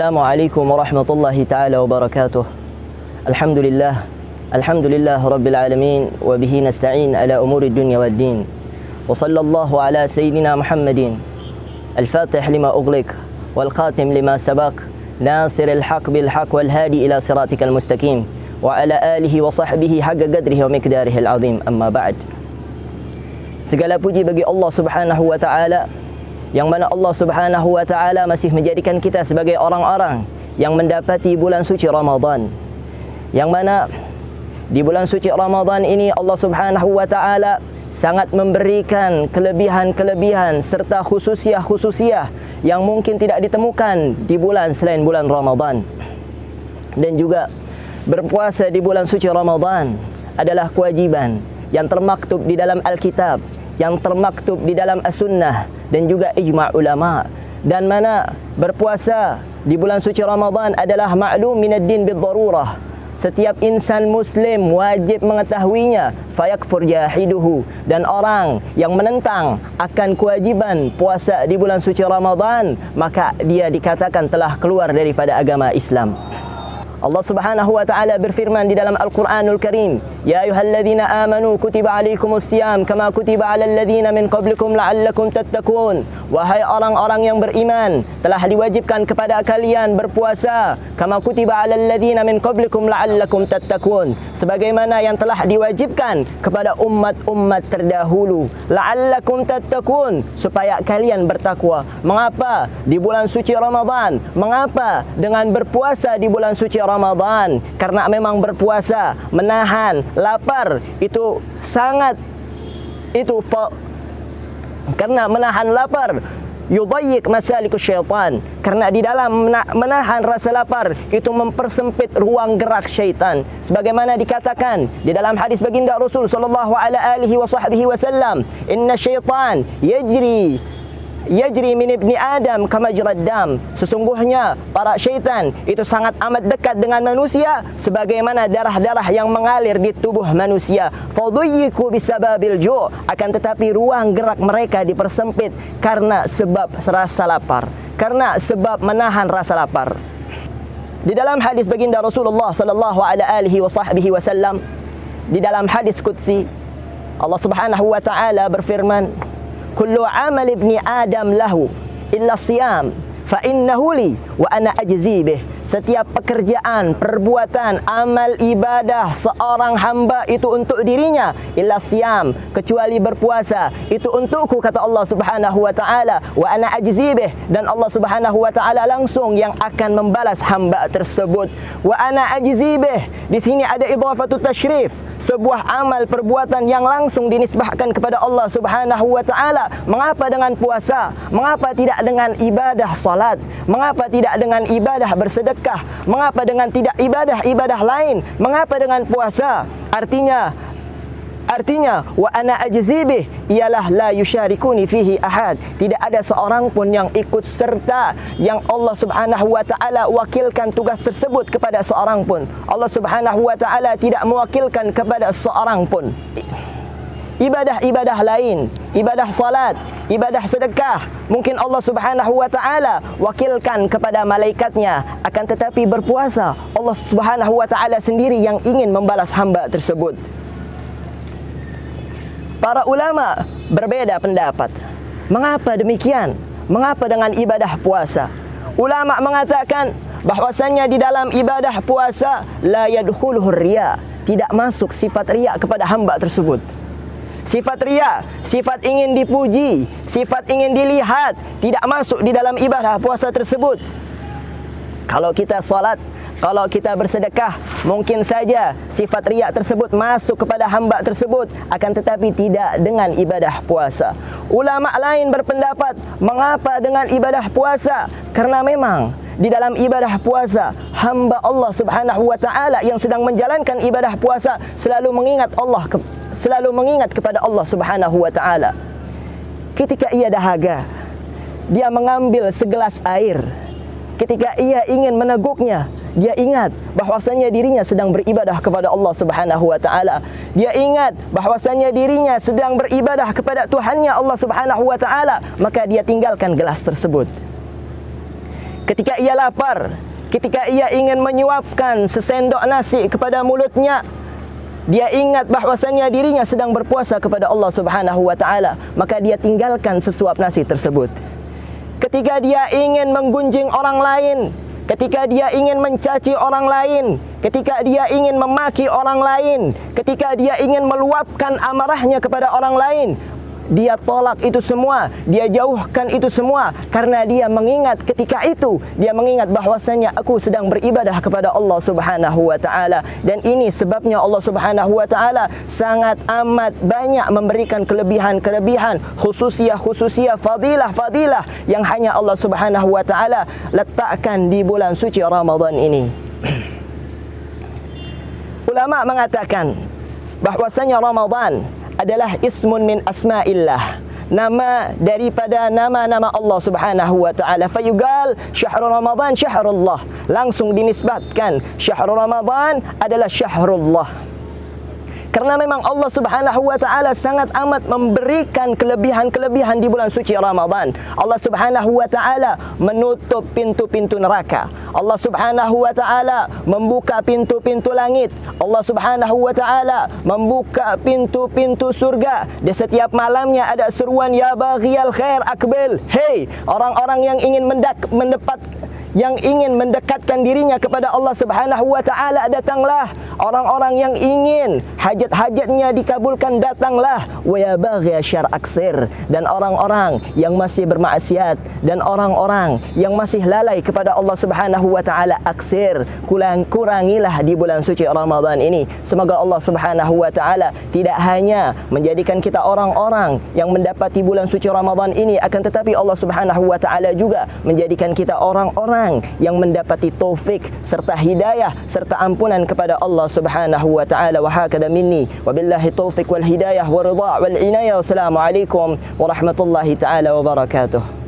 Assalamualaikum warahmatullahi ta'ala wabarakatuh. Alhamdulillah Rabbil alamin. Wa bihi nasta'in ala umuri dunya wad din. Wa sallallahu ala sayyidina Muhammadin al-fatih lima ughliq wal khatim lima sabaq nasiril haq bil haq wal hadi ila siratikal mustaqim wa ala alihi wa sahbihi haqqa qadrihi wa miqdarihi al-azim. Amma ba'd. Segala puji bagi Allah Subhanahu wa ta'ala, yang mana Allah Subhanahu wa ta'ala masih menjadikan kita sebagai orang-orang yang mendapati bulan suci Ramadan, yang mana di bulan suci Ramadan ini Allah Subhanahu wa ta'ala sangat memberikan kelebihan-kelebihan serta khususiah-khususiah yang mungkin tidak ditemukan di bulan selain bulan Ramadan. Dan juga berpuasa di bulan suci Ramadan adalah kewajiban yang termaktub di dalam Alkitab, yang termaktub di dalam As-Sunnah dan juga ijma' ulama. Dan mana berpuasa di bulan suci Ramadan adalah maklum minad din bid-darurah. Setiap insan muslim wajib mengetahuinya. Fayakfur jahiduhu, dan orang yang menentang akan kewajiban puasa di bulan suci Ramadan, maka dia dikatakan telah keluar daripada agama Islam. Allah Subhanahu wa ta'ala berfirman di dalam Al-Quranul Karim, Ya ayuhalladzina amanu kutiba alaikumus siyam kama kutiba alal ladzina min qablikum la'allakum tattaqun. Wahai orang-orang yang beriman, telah diwajibkan kepada kalian berpuasa kama kutiba alal ladzina min qablikum la'allakum tattaqun, sebagaimana yang telah diwajibkan kepada umat-umat terdahulu, la'allakum tattaqun, supaya kalian bertakwa. Mengapa di bulan suci Ramadan? Mengapa dengan berpuasa di bulan suci Ramadan? Karena memang berpuasa menahan lapar itu sangat karena menahan lapar yudayyik masalikus syaitan, karena di dalam menahan rasa lapar itu mempersempit ruang gerak syaitan, sebagaimana dikatakan di dalam hadis baginda Rasul sallallahu alaihi wasallam, inna syaitan yajri min ibni Adam kama majrad dam, sesungguhnya para syaitan itu sangat amat dekat dengan manusia sebagaimana darah-darah yang mengalir di tubuh manusia. Faduyyiku bisababil ju', akan tetapi ruang gerak mereka dipersempit karena sebab rasa lapar, karena sebab menahan rasa lapar. Di dalam hadis baginda Rasulullah sallallahu alaihi wasallam, di dalam hadis qudsi, Allah Subhanahu wa ta'ala berfirman, kullu amal ibni Adam lahu illa siyam fa innahu li wa ana ajzi bih. Setiap pekerjaan, perbuatan, amal ibadah seorang hamba itu untuk dirinya, illa siyam, kecuali berpuasa itu untukku, kata Allah Subhanahu wa ta'ala, wa ana ajzi bih, dan Allah Subhanahu wa ta'ala langsung yang akan membalas hamba tersebut. Wa ana ajzi bih, di sini ada idhafatut tasyrif, sebuah amal perbuatan yang langsung dinisbahkan kepada Allah Subhanahu wa ta'ala. Mengapa dengan puasa? Mengapa tidak dengan ibadah salat? Mengapa tidak dengan ibadah bersedekah? Mengapa dengan tidak ibadah-ibadah lain? Mengapa dengan puasa? Artinya wa ana ajzi bih ialah la yusyarikuni fihi ahad, tidak ada seorang pun yang ikut serta, yang Allah Subhanahu wa ta'ala wakilkan tugas tersebut kepada seorang pun. Allah Subhanahu wa ta'ala tidak mewakilkan kepada seorang pun. Ibadah-ibadah lain, ibadah salat, ibadah sedekah, mungkin Allah Subhanahu wa ta'ala wakilkan kepada malaikatnya, akan tetapi berpuasa Allah Subhanahu wa ta'ala sendiri yang ingin membalas hamba tersebut. Para ulama berbeda pendapat. Mengapa demikian? Mengapa dengan ibadah puasa? Ulama mengatakan bahwasannya di dalam ibadah puasa la yadkhuluhu riya, tidak masuk sifat riya kepada hamba tersebut. Sifat riya, sifat ingin dipuji, sifat ingin dilihat, tidak masuk di dalam ibadah puasa tersebut. Kalau kita salat, kalau kita bersedekah, mungkin saja sifat riya tersebut masuk kepada hamba tersebut, akan tetapi tidak dengan ibadah puasa. Ulama lain berpendapat, mengapa dengan ibadah puasa? Karena memang di dalam ibadah puasa, hamba Allah Subhanahu wa ta'ala yang sedang menjalankan ibadah puasa selalu mengingat kepada Allah Subhanahu wa ta'ala. Ketika ia dahaga, dia mengambil segelas air. Ketika ia ingin meneguknya, dia ingat bahwasannya dirinya sedang beribadah kepada Allah Subhanahu wa ta'ala. Dia ingat bahwasannya dirinya sedang beribadah kepada Tuhannya Allah Subhanahu wa ta'ala, maka dia tinggalkan gelas tersebut. ketika ia lapar, ketika ia ingin menyuapkan sesendok nasi kepada mulutnya, dia ingat bahwasannya dirinya sedang berpuasa kepada Allah Subhanahu wa taala, maka dia tinggalkan sesuap nasi tersebut. Ketika dia ingin menggunjing orang lain, ketika dia ingin mencaci orang lain, ketika dia ingin memaki orang lain, ketika dia ingin meluapkan amarahnya kepada orang lain, dia tolak itu semua, dia jauhkan itu semua, karena dia mengingat ketika itu, dia mengingat bahwasannya aku sedang beribadah kepada Allah Subhanahu wa taala. Dan ini sebabnya Allah Subhanahu wa taala sangat amat banyak memberikan kelebihan-kelebihan, khususiyah-khususiyah, fadilah-fadilah yang hanya Allah Subhanahu wa taala letakkan di bulan suci Ramadan ini. Ulama mengatakan bahwasanya Ramadan adalah ismun min asma'illah, nama daripada nama-nama Allah Subhanahu wa taala. Fayugal syahrul Ramadan syahrullah, langsung dinisbatkan syahrul Ramadan adalah syahrullah. Karena memang Allah Subhanahu wa taala sangat amat memberikan kelebihan-kelebihan di bulan suci Ramadan. Allah Subhanahu wa taala menutup pintu-pintu neraka. Allah Subhanahu wa taala membuka pintu-pintu langit. Allah Subhanahu wa taala membuka pintu-pintu surga. Di setiap malamnya ada seruan, ya baghiyal khair aqbil. Hey, orang-orang yang ingin mendekatkan dirinya kepada Allah Subhanahu wa taala, datanglah. Orang-orang yang ingin hajat-hajatnya dikabulkan, datanglah. Wa ya baghiya syarr aksir. Dan orang-orang yang masih bermaksiat dan orang-orang yang masih lalai kepada Allah Subhanahu wa taala, aksir, kurangilah di bulan suci Ramadan ini. Semoga Allah Subhanahu wa taala tidak hanya menjadikan kita orang-orang yang mendapati bulan suci Ramadan ini, akan tetapi Allah Subhanahu wa taala juga menjadikan kita orang-orang yang mendapati taufik serta hidayah serta ampunan kepada Allah Subhanahu wa taala. Wa hakadha minni wa billahi taufik wal hidayah wa ridha wal inayah. Wassalamu alaikum warahmatullahi taala wabarakatuh.